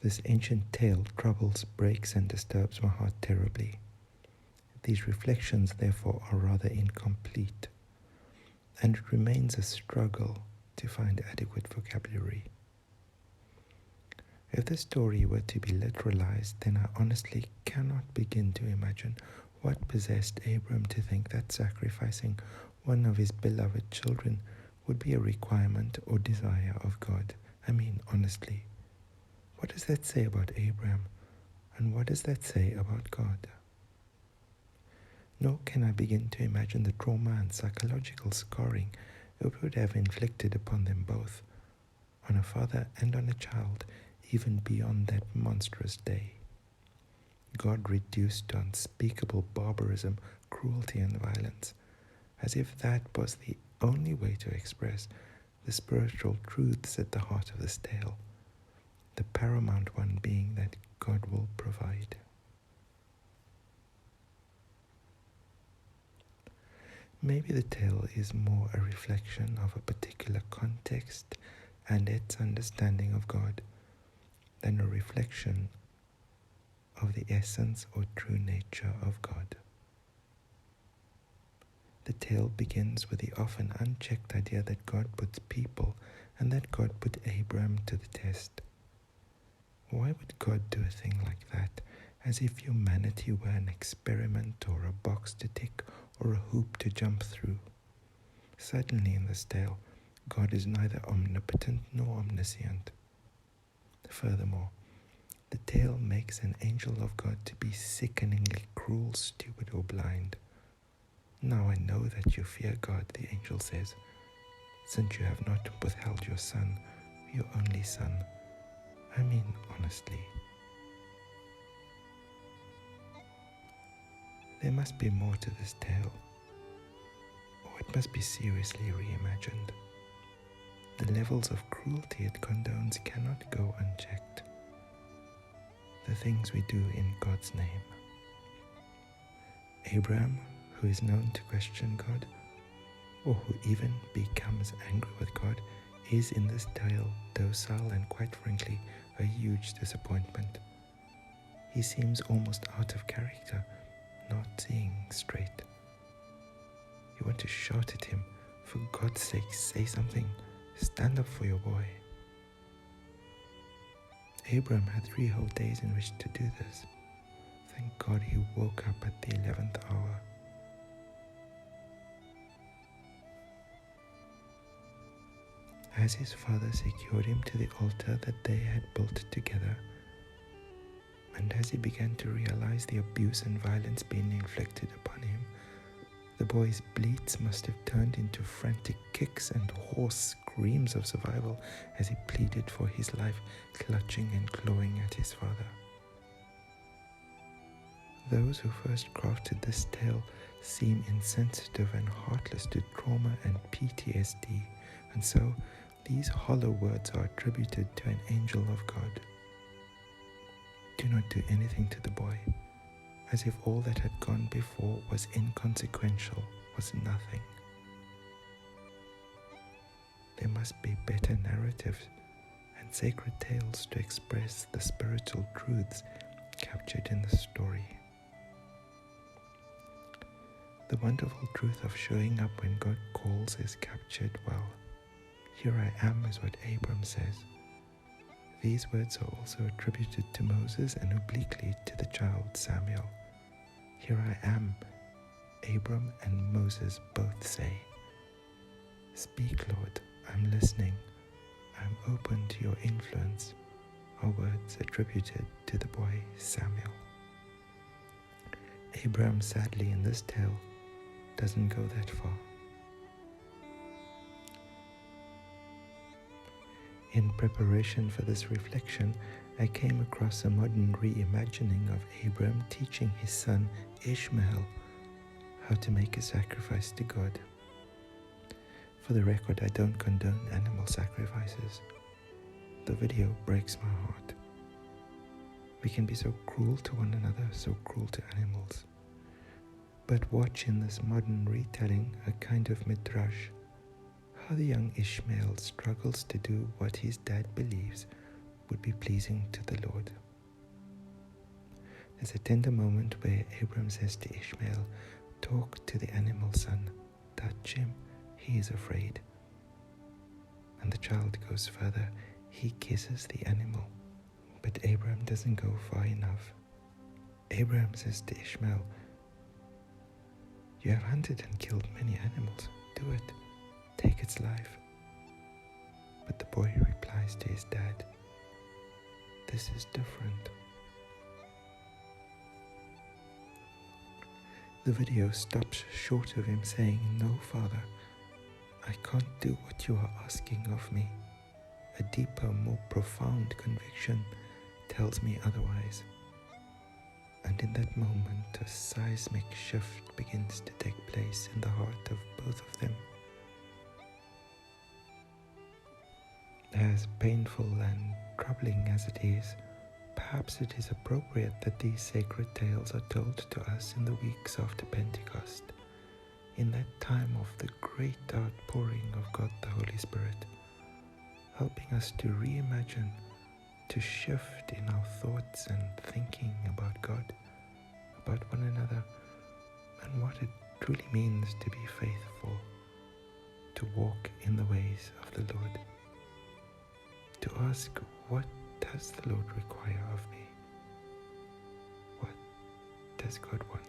This ancient tale troubles, breaks, and disturbs my heart terribly. These reflections, therefore, are rather incomplete, and it remains a struggle to find adequate vocabulary. If the story were to be literalized, then I honestly cannot begin to imagine what possessed Abram to think that sacrificing one of his beloved children would be a requirement or desire of God. I mean, honestly, what does that say about Abram, and what does that say about God? Nor can I begin to imagine the trauma and psychological scarring it would have inflicted upon them both, on a father and on a child, even beyond that monstrous day. God reduced to unspeakable barbarism, cruelty, and violence, as if that was the only way to express the spiritual truths at the heart of this tale, the paramount one being that God will provide. Maybe the tale is more a reflection of a particular context and its understanding of God than a reflection of the essence or true nature of God. The tale begins with the often unchecked idea that God puts people and that God put Abram to the test. Why would God do a thing like that, as if humanity were an experiment or a box to tick or a hoop to jump through? Certainly in this tale, God is neither omnipotent nor omniscient. Furthermore, the tale makes an angel of God to be sickeningly cruel, stupid, or blind. Now I know that you fear God, the angel says, since you have not withheld your son, your only son. I mean, honestly. There must be more to this tale, or it must be seriously reimagined. The levels of cruelty it condones cannot go unchecked. The things we do in God's name. Abraham, who is known to question God, or who even becomes angry with God, is in this tale docile and quite frankly a huge disappointment. He seems almost out of character, not seeing straight. You want to shout at him, for God's sake, say something, stand up for your boy. Abraham had 3 whole days in which to do this. Thank God he woke up at the 11th hour. As his father secured him to the altar that they had built together, and as he began to realize the abuse and violence being inflicted upon him, the boy's bleats must have turned into frantic kicks and hoarse screams of survival as he pleaded for his life, clutching and clawing at his father. Those who first crafted this tale seem insensitive and heartless to trauma and PTSD, and so these hollow words are attributed to an angel of God. Do not do anything to the boy, as if all that had gone before was inconsequential, was nothing. There must be better narratives and sacred tales to express the spiritual truths captured in the story. The wonderful truth of showing up when God calls is captured well. Here I am is what Abram says. These words are also attributed to Moses and obliquely to the child Samuel. Here I am, Abram and Moses both say. Speak, Lord, I'm listening. I'm open to your influence, are words attributed to the boy Samuel. Abram, sadly, in this tale, doesn't go that far. In preparation for this reflection, I came across a modern reimagining of Abram teaching his son Ishmael how to make a sacrifice to God. For the record, I don't condone animal sacrifices. The video breaks my heart. We can be so cruel to one another, so cruel to animals. But watch in this modern retelling a kind of midrash, how the young Ishmael struggles to do what his dad believes would be pleasing to the Lord. There's a tender moment where Abram says to Ishmael, "Talk to the animal, son. Touch him. He is afraid." And the child goes further. He kisses the animal. But Abram doesn't go far enough. Abram says to Ishmael, "You have hunted and killed many animals. Do it. Take its life." But the boy replies to his dad, "This is different." The video stops short of him saying, "No, Father, I can't do what you are asking of me." A deeper, more profound conviction tells me otherwise. And in that moment, a seismic shift begins to take place in the heart of both of them. As painful and troubling as it is, perhaps it is appropriate that these sacred tales are told to us in the weeks after Pentecost, in that time of the great outpouring of God the Holy Spirit, helping us to reimagine, to shift in our thoughts and thinking about God, about one another, and what it truly means to be faithful, to walk in the ways of the Lord, to ask, what does the Lord require of me? What does God want?